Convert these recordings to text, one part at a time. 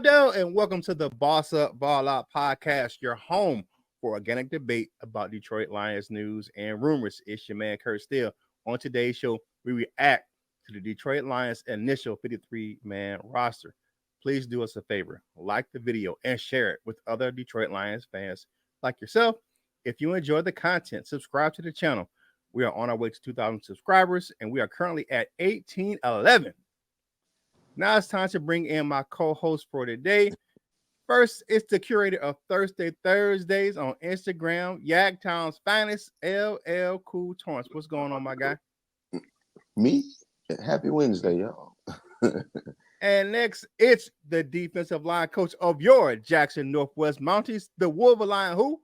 up, though? And welcome to the Boss Up Ball Out podcast, your home for organic debate about Detroit Lions news and rumors. It's your man, Kurt Steele. On today's show, we react to the Detroit Lions' initial 53-man roster. Please do us a favor, like the video and share it with other Detroit Lions fans like yourself. If you enjoy the content, subscribe to the channel. We are on our way to 2,000 subscribers, and we are currently at 1811. Now it's time to bring in my co-host for today. First, it's the curator of Thursday Thursdays on Instagram, Yagtown's finest, LL Cool Torrance. What's going on, my guy? Me? Happy Wednesday, y'all. And next, it's the defensive line coach of your Jackson Northwest Mounties, the Wolverine who?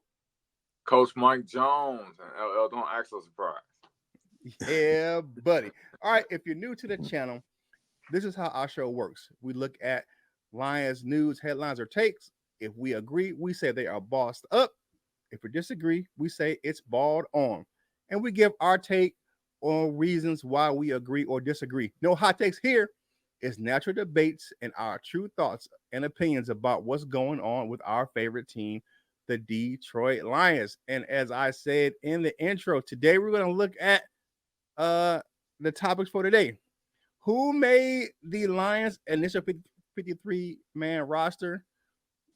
Coach Mike Jones. And LL, don't act so surprised. Yeah, buddy. All right, if you're new to the channel, this is how our show works. We look at Lions news, headlines, or takes. If we agree, we say they are bossed up. If we disagree, we say it's balled on. And we give our take on reasons why we agree or disagree. No hot takes here. It's natural debates and our true thoughts and opinions about what's going on with our favorite team, the Detroit Lions. And as I said in the intro, today we're going to look at the topics for today. Who made the Lions' initial 53-man roster?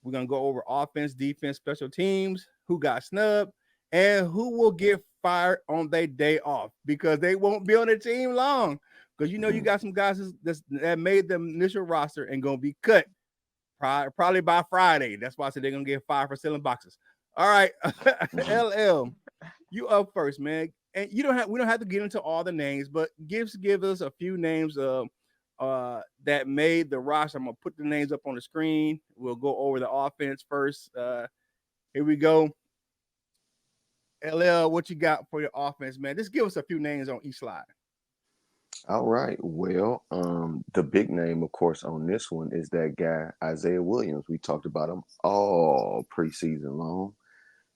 We're going to go over offense, defense, special teams, who got snubbed, and who will get fired on their day off because they won't be on the team long. Because, you know, you got some guys that made the initial roster and going to be cut probably by Friday. That's why I said they're going to get fired for selling boxes. All right, LL, you up first, man. And we don't have to get into all the names, but give us a few names that made the roster. I'm gonna put the names up on the screen. We'll go over the offense first. Here we go. LL, what you got for your offense, man? Just give us a few names on each slide. All right. Well, the big name, of course, on this one is that guy, Isaiah Williams. We talked about him all preseason long.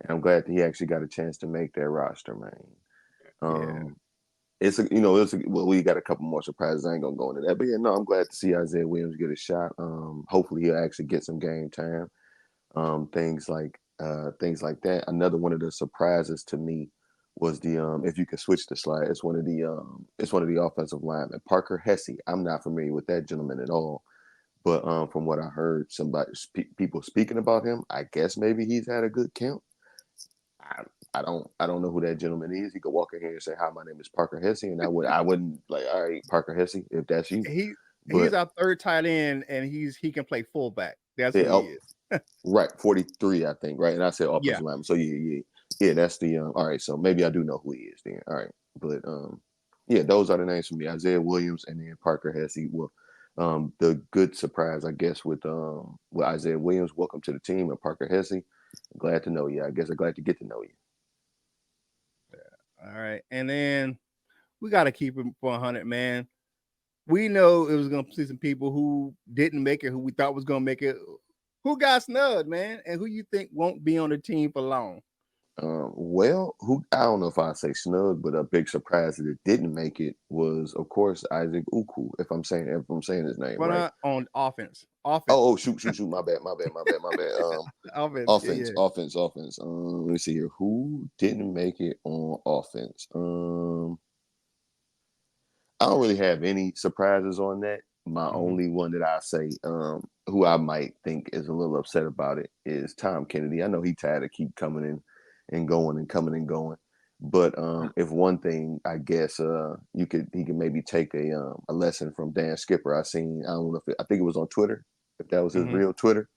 And I'm glad that he actually got a chance to make that roster, man. Well, we got a couple more surprises. I ain't gonna go into that, but yeah, no, I'm glad to see Isaiah Williams get a shot. Hopefully he'll actually get some game time. Things like that. Another one of the surprises to me was the if you can switch the slide, it's one of the offensive linemen, Parker Hesse. I'm not familiar with that gentleman at all, but from what I heard, people speaking about him, I guess maybe he's had a good camp. I don't know who that gentleman is. He could walk in here and say, "Hi, my name is Parker Hesse," and I wouldn't like, all right, Parker Hesse, if that's you. He's our third tight end, and he can play fullback. That's who he is. Right, 43, I think. Right, and I said offensive lineman. So yeah, that's the all right. So maybe I do know who he is then. All right, but yeah, those are the names for me: Isaiah Williams and then Parker Hesse. Well, the good surprise, I guess, with Isaiah Williams, welcome to the team, and Parker Hesse. Glad to know you. I guess I'm glad to get to know you. All right. And then we got to keep it 100, man. We know it was going to see some people who didn't make it, who we thought was going to make it. Who got snubbed, man? And who you think won't be on the team for long? Well, I don't know if I say snub, but a big surprise that it didn't make it was, of course, Isaac Uku. If I'm saying his name right. On offense. Oh, shoot! My bad. Offense. Let me see here. Who didn't make it on offense? I don't really have any surprises on that. My only one that I say, who I might think is a little upset about it, is Tom Kennedy. I know he tired of keep coming in and going and coming and going. But if one thing, I guess he could maybe take a lesson from Dan Skipper. I think it was on Twitter. If that was his real Twitter,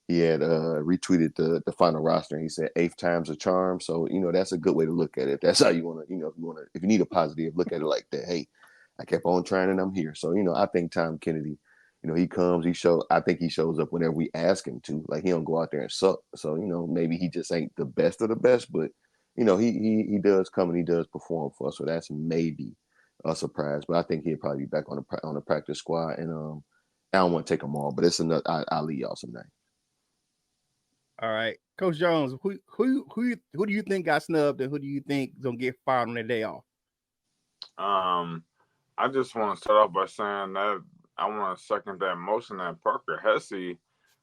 he had retweeted the final roster, and he said 8th time's a charm. So that's a good way to look at it. If that's how you want to, if you need a positive, look at it like that. Hey, I kept on trying and I'm here. So I think Tom Kennedy, he comes, I think he shows up whenever we ask him to. Like, he don't go out there and suck. So maybe he just ain't the best of the best, but he does come and he does perform for us. So that's maybe a surprise. But I think he'll probably be back on the practice squad. And I don't want to take them all, but it's another. I'll leave y'all some names. All right, Coach Jones, who do you think got snubbed, and who do you think is gonna get fired on their day off? I just want to start off by saying that I want to second that motion that Parker Hesse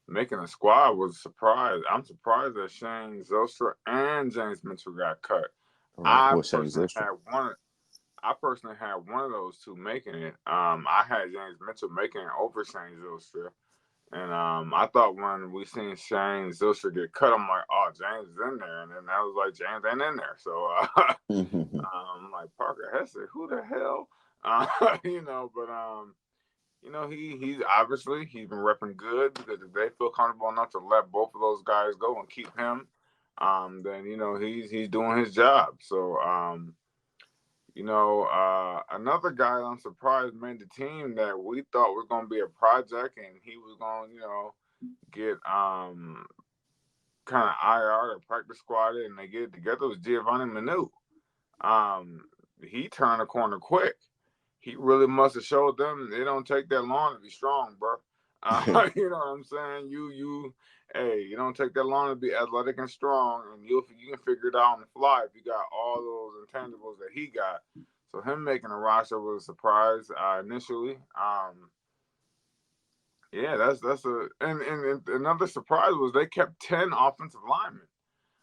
making a squad was a surprise. I'm surprised that Shane Zylstra and James Mitchell got cut. Right. I Well, Shane personally Zylstra. had one. I personally had one of those two making it. I had James Mitchell making it over Shane Zylstra. And I thought when we seen Shane Zylstra get cut, I'm like, oh, James is in there. And then I was like, James ain't in there. So I'm like, Parker Hesse, who the hell? But he's obviously he's been repping good because if they feel comfortable enough to let both of those guys go and keep him, then he's doing his job. So another guy I'm surprised made the team that we thought was going to be a project and he was going, get kind of IR or practice squatted and they get it together was Giovanni Manu. He turned the corner quick. He really must have showed them it don't take that long to be strong, bro. You know what I'm saying? You don't take that long to be athletic and strong, and you can figure it out on the fly if you got all those intangibles that he got. So him making a roster was a surprise initially. Yeah, that's and another surprise was they kept 10 offensive linemen.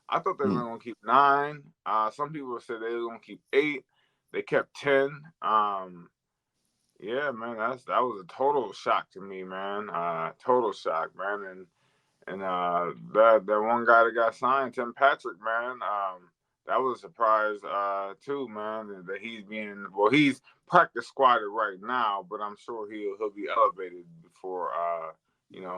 I thought they were going to keep 9. Some people said they were going to keep 8. They kept 10. Yeah, man, that was a total shock to me, man. Total shock, man. And that one guy that got signed, Tim Patrick, man. That was a surprise too, man. That he's practice squatted right now, but I'm sure he'll be elevated before a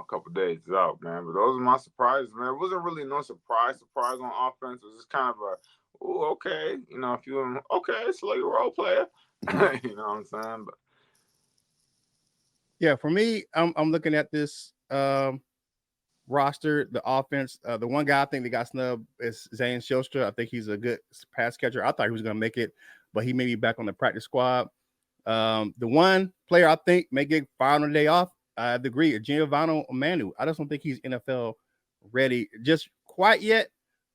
couple days is out, man. But those are my surprises, man. It wasn't really no surprise on offense. It was just kind of a, ooh, okay, if you okay, slow your role player, you know what I'm saying? But Yeah, for me, I'm looking at this roster, the offense. The one guy I think that got snubbed is Zane Shilstra. I think he's a good pass catcher. I thought he was going to make it, but he may be back on the practice squad. The one player I think may get fired on the day off, I agree, Giovanni Manu. I just don't think he's NFL ready just quite yet.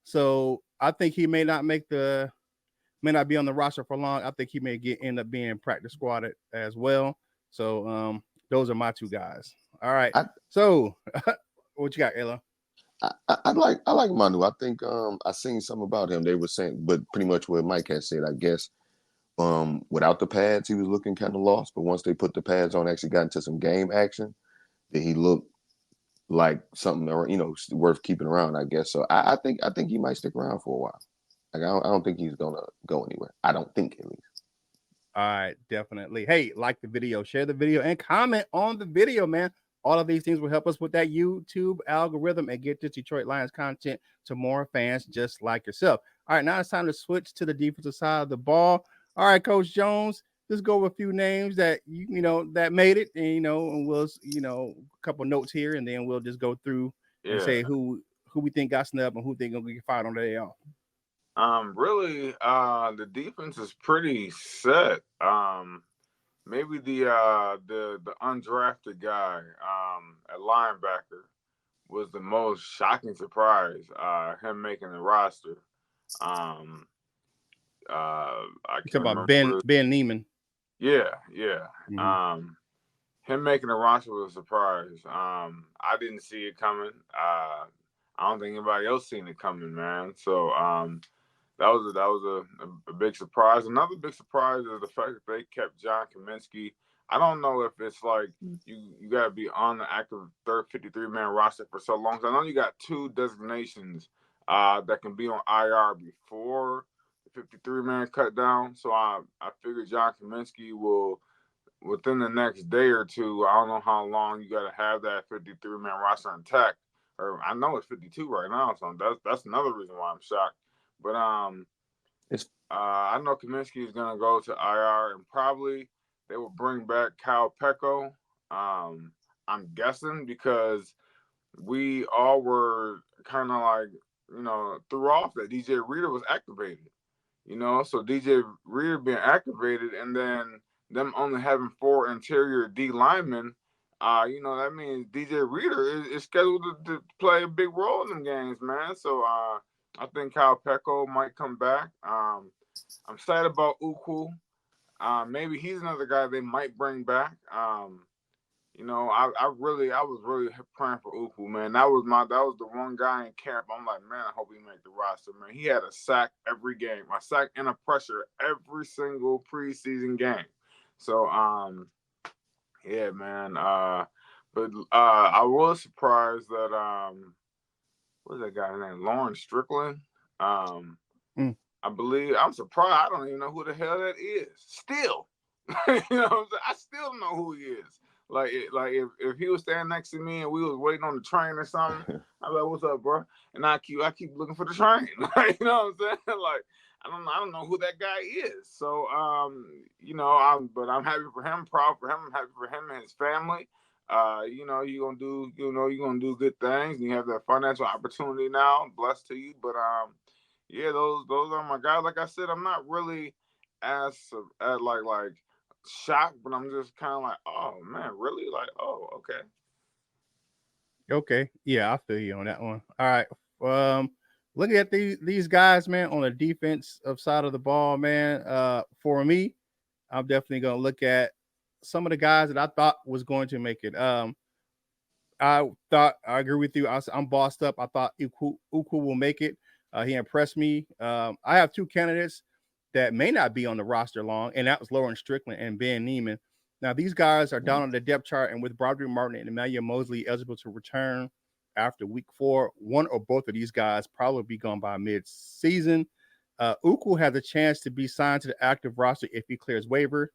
So I think he may not be on the roster for long. I think he may end up being practice squatted as well. So those are my two guys. All right. So what you got, Ella? I like Manu. I think I seen something about him. They were saying, but pretty much what Mike had said, I guess. Without the pads, he was looking kind of lost. But once they put the pads on, actually got into some game action, that he looked like something, worth keeping around. I guess so. I think he might stick around for a while. Like I don't think he's gonna go anywhere. I don't think, at least. All right, definitely. Hey, like the video, share the video, and comment on the video, man. All of these things will help us with that YouTube algorithm and get this Detroit Lions content to more fans just like yourself. All right, now it's time to switch to the defensive side of the ball. All right, Coach Jones, let's go over a few names that that made it, and we'll a couple notes here, and then we'll just go through and say who we think got snubbed and who think gonna get fired on the day off. Really, the defense is pretty set. Maybe the undrafted guy at linebacker was the most shocking surprise. Him making the roster. I You can't talk about remember. Ben Neiman. Yeah. Mm-hmm. Him making the roster was a surprise. I didn't see it coming. I don't think anybody else seen it coming, man. So that was a big surprise. Another big surprise is the fact that they kept John Kaminsky. I don't know if it's like you got to be on the active 53-man roster for so long. So I know you got 2 designations that can be on IR before the 53-man cut down. So I figured John Kaminsky will, within the next day or two, I don't know how long you got to have that 53-man roster intact. Or I know it's 52 right now, so that's another reason why I'm shocked. But I know Kaminsky is gonna go to IR, and probably they will bring back Kyle Pecco. I'm guessing because we all were kind of like threw off that DJ Reader was activated. So DJ Reader being activated, and then them only having 4 interior D linemen. That means DJ Reader is scheduled to play a big role in them games, man. So I think Kyle Pecco might come back. I'm sad about Uku. Maybe he's another guy they might bring back. I was really praying for Upu, man. That was the one guy in camp. I'm like, man, I hope he make the roster, man. He had a sack every game, a sack and a pressure every single preseason game. So, yeah, man. But I was surprised that what's that guy's name? Lauren Strickland. I believe I'm surprised. I don't even know who the hell that is. Still, you know what I'm saying? I still don't know who he is. Like if he was standing next to me and we was waiting on the train or something, I'm like, "What's up, bro?" And I keep looking for the train. Like, you know what I'm saying? Like I don't know who that guy is. So but I'm happy for him, proud for him. I'm happy for him and his family. You're gonna do good things, and you have that financial opportunity now. Blessed to you, but yeah, those are my guys. Like I said, I'm not really as like shocked, but I'm just kind of like, oh man, really? Like, oh, okay. Okay. Yeah, I feel you on that one. All right. Looking at these guys, man, on the defensive side of the ball, man. For me, I'm definitely gonna look at some of the guys that I thought was going to make it. I agree with you. I'm bossed up. I thought Uku will make it. He impressed me. I have two candidates that may not be on the roster long, and that was Lauren Strickland and Ben Neiman. Now, these guys are down on the depth chart, and with Broderick Martin and Emmanuel Mosley eligible to return after week 4, one or both of these guys probably be gone by mid-season. Uku has a chance to be signed to the active roster if he clears waiver,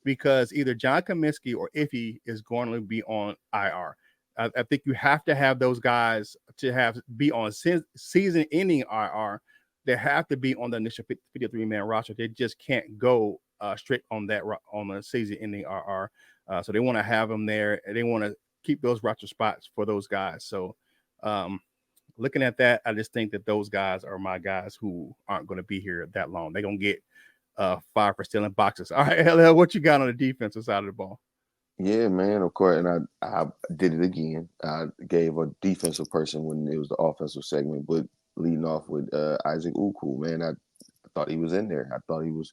because either John Kaminsky or Iffy is going to be on IR. I think you have to have those guys to be on season-ending IR. They have to be on the initial 53-man roster. They just can't go straight on the season-ending IR. So they want to have them there, and they want to keep those roster spots for those guys. So looking at that, I just think that those guys are my guys who aren't going to be here that long. They're going to get fired for stealing boxes. All right, LL, what you got on the defensive side of the ball? Yeah, man, of course. And I did it again. I gave a defensive person when it was the offensive segment, but leading off with Isaac Uku, man. I thought he was in there. I thought he was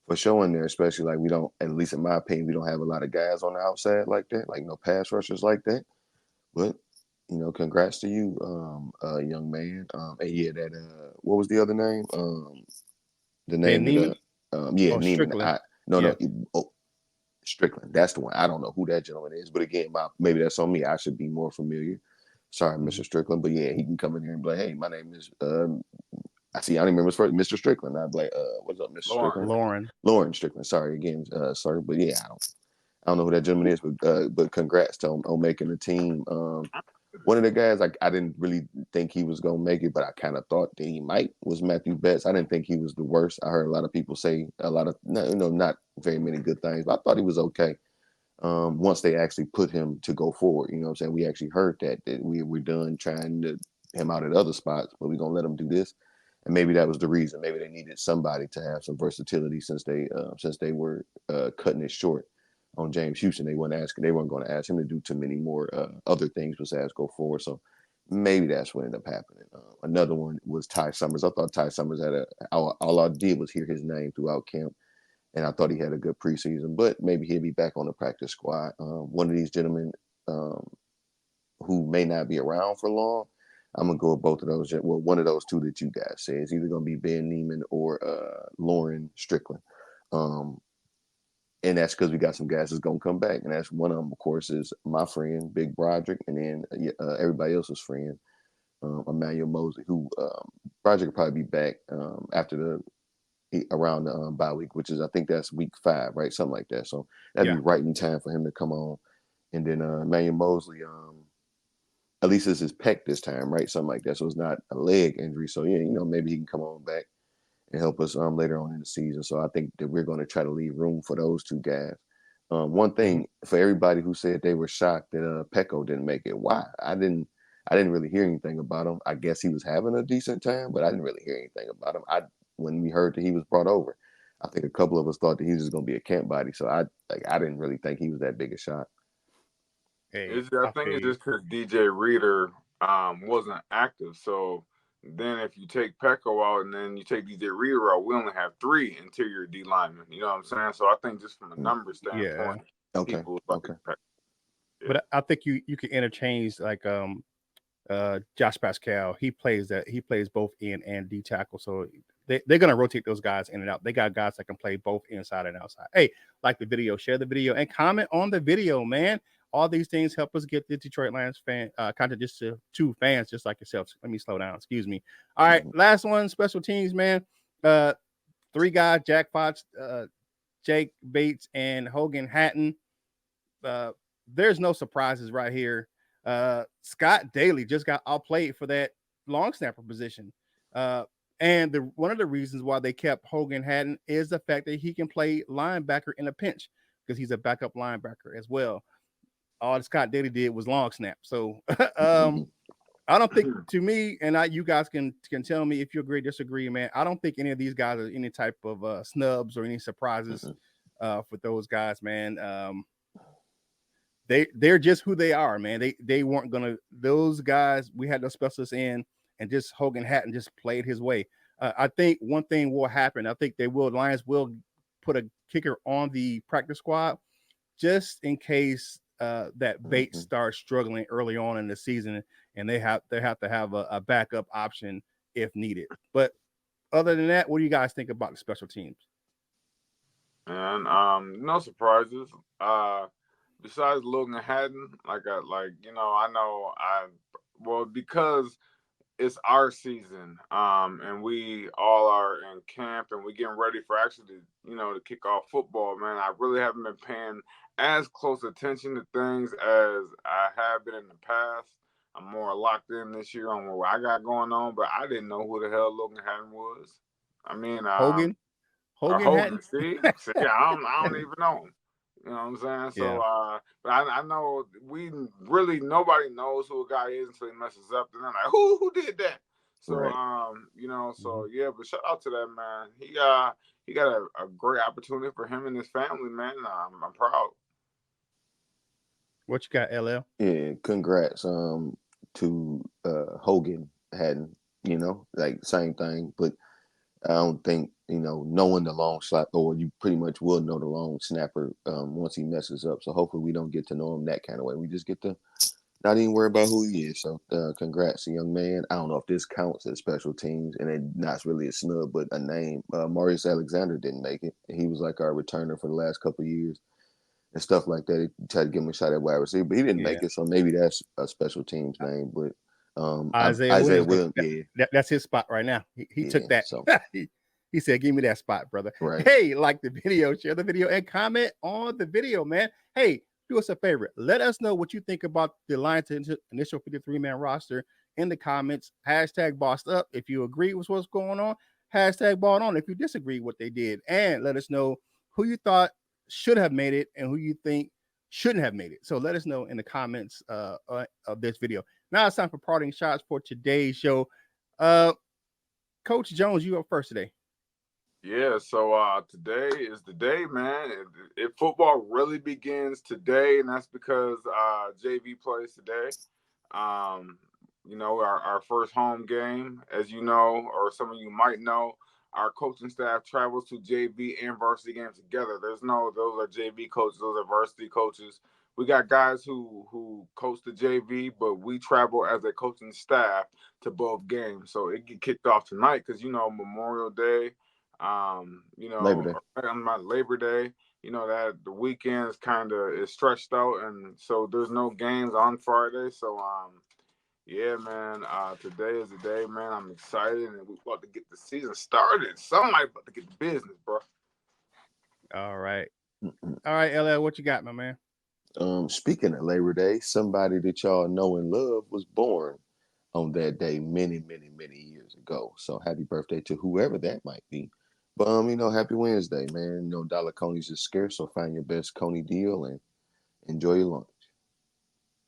for sure in there, especially like we don't, at least in my opinion, we don't have a lot of guys on the outside like that, like no pass rushers like that. But, congrats to you, young man. And yeah, that what was the other name? The Ben name Neiman? Oh, Neiman. Strickland. No. Strickland. That's the one. I don't know who that gentleman is, but again, maybe that's on me. I should be more familiar. Sorry, Mr. Strickland, but yeah, he can come in here and be like, "Hey, my name is." I don't even remember his first, Mr. Strickland. I'd be like, "What's up, Mr. Strickland?" Lauren Strickland. Sorry again, sorry, but yeah, I don't know who that gentleman is, but congrats to him on making the team. One of the guys I didn't really think he was gonna make it, but I kind of thought that he might, was Matthew Betts. I didn't think he was the worst. I heard a lot of people say a lot of not very many good things, but I thought he was okay. Once they actually put him to go forward, you know what I'm saying? We actually heard that we're done trying to him out at other spots, but we're gonna let him do this. And maybe that was the reason. Maybe they needed somebody to have some versatility since they were cutting it short on James Houston. They weren't going to ask him to do too many more other things besides go forward. So maybe that's what ended up happening. Another one was Ty Summers. I thought Ty Summers all I did was hear his name throughout camp, and I thought he had a good preseason. But maybe he'll be back on the practice squad. One of these gentlemen who may not be around for long, I'm gonna go with both of those. Well, one of those two that you guys say is either gonna be Ben Neiman or Lauren Strickland. And that's because we got some guys that's gonna come back, and that's one of them, of course, is my friend Big Broderick, and then everybody else's friend Emmanuel Mosley, who Broderick will probably be back after around the bye week, which is I think that's week 5, right, something like that. So that'd be right in time for him to come on, and then Emmanuel Mosley, at least it's his pec this time, right, something like that. So it's not a leg injury. So yeah, maybe he can come on back and help us later on in the season. So I think that we're going to try to leave room for those two guys. One thing for everybody who said they were shocked that Pecco didn't make it. Why? I didn't really hear anything about him. I guess he was having a decent time, but I didn't really hear anything about him. When we heard that he was brought over, I think a couple of us thought that he was just going to be a camp body. So I didn't really think he was that big a shot. Hey, I think it's just because DJ Reader wasn't active. So then if you take Pecco out and then you take DJ Reader out, we only have 3 interior D linemen. You know what I'm saying? So I think just from a numbers standpoint, Okay. people like Pecco. Yeah. But I think you can interchange like Josh Pascal. He plays both in and D tackle. So they're gonna rotate those guys in and out. They got guys that can play both inside and outside. Hey, like the video, share the video, and comment on the video, man. All these things help us get the Detroit Lions fan content just to fans just like yourself. Let me slow down. Excuse me. All right, last one, special teams, man. 3 guys, Jack Fox, Jake Bates, and Hogan Hatton. There's no surprises right here. Scott Daly just got outplayed for that long snapper position. And one of the reasons why they kept Hogan Hatton is the fact that he can play linebacker in a pinch because he's a backup linebacker as well. All Scott Daly did was long snap. So I don't think, to me, and you guys can tell me if you agree, disagree, man. I don't think any of these guys are any type of snubs or any surprises for those guys, man. They're just who they are, man. They weren't gonna. Those guys, we had those specialists in, and just Hogan Hatton just played his way. I think one thing will happen. I think Lions will put a kicker on the practice squad just in case that Bates starts struggling early on in the season, and they have to have a backup option if needed. But other than that, what do you guys think about the special teams? And no surprises. Besides Logan Hatton, because it's our season, and we all are in camp and we getting ready for actually, to kick off football, man. I really haven't been paying as close attention to things as I have been in the past. I'm more locked in this year on what I got going on, but I didn't know who the hell Logan Hatton was. I mean, Hogan Hatton. See, I don't even know him. You know what I'm saying? So, but I know nobody knows who a guy is until he messes up. And I'm like, who did that? So, right. But shout out to that man. He got a great opportunity for him and his family, man. I'm proud. What you got, LL? Yeah, congrats to Hogan Hatton, like same thing, but I don't think, knowing the long slap, or you pretty much will know the long snapper once he messes up. So hopefully we don't get to know him that kind of way. We just get to not even worry about who he is. So congrats, young man. I don't know if this counts as special teams, and it's not really a snub, but a name. Maurice Alexander didn't make it. He was like our returner for the last couple of years and stuff like that. He tried to give him a shot at wide receiver, but he didn't make it. So maybe that's a special teams name. But Isaiah Williams, that's his spot right now. He took that. So. He said, "Give me that spot, brother." Right. Hey, like the video, share the video, and comment on the video, man. Hey, do us a favor. Let us know what you think about the Lions initial 53-man roster in the comments. Hashtag bossed up if you agree with what's going on. Hashtag bought on if you disagree with what they did. And let us know who you thought should have made it and who you think shouldn't have made it. So let us know in the comments of this video. Now it's time for parting shots for today's show. Coach Jones, you up first today. Yeah, so today is the day, man. If football really begins today, and that's because JV plays today. Our first home game, as you know, or some of you might know, our coaching staff travels to JV and varsity games together. Those are JV coaches, those are varsity coaches. We got guys who coach the JV, but we travel as a coaching staff to both games. So it get kicked off tonight because, Memorial Day. Labor Day. On my Labor Day, that the weekends kind of is stretched out, and so there's no games on Friday. So, yeah, man, today is the day, man. I'm excited, and we're about to get the season started. Somebody about to get the business, bro. All right, LL, what you got, my man? Speaking of Labor Day, somebody that y'all know and love was born on that day many, many, many years ago. So happy birthday to whoever that might be. But happy Wednesday, man. Dollar Conies is scarce, so find your best Coney deal and enjoy your lunch.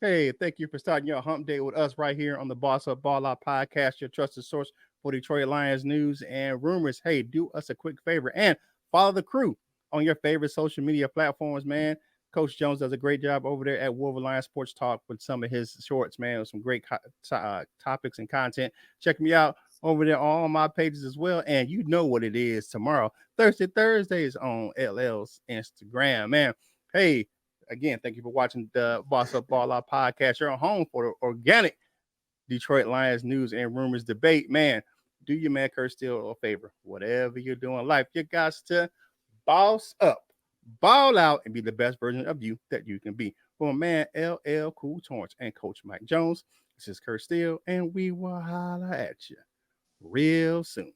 Hey, thank you for starting your hump day with us right here on the Boss Up Ball Out podcast, your trusted source for Detroit Lions news and rumors. Hey, do us a quick favor and follow the crew on your favorite social media platforms, man. Coach Jones does a great job over there at Wolverine Lions Sports Talk with some of his shorts, man, with some great topics and content. Check me out over there on all my pages as well. And you know what it is tomorrow. Thursdays on LL's Instagram, man. Hey, Again, thank you for watching the Boss Up Ball Out podcast. Your home for the organic Detroit Lions news and rumors debate. Man, do your man Kurt Steele a favor. Whatever you're doing in life, you got to boss up, ball out, and be the best version of you that you can be. For my man LL Cool Torrance and Coach Mike Jones, this is Kurt Steele, and we will holler at you real soon.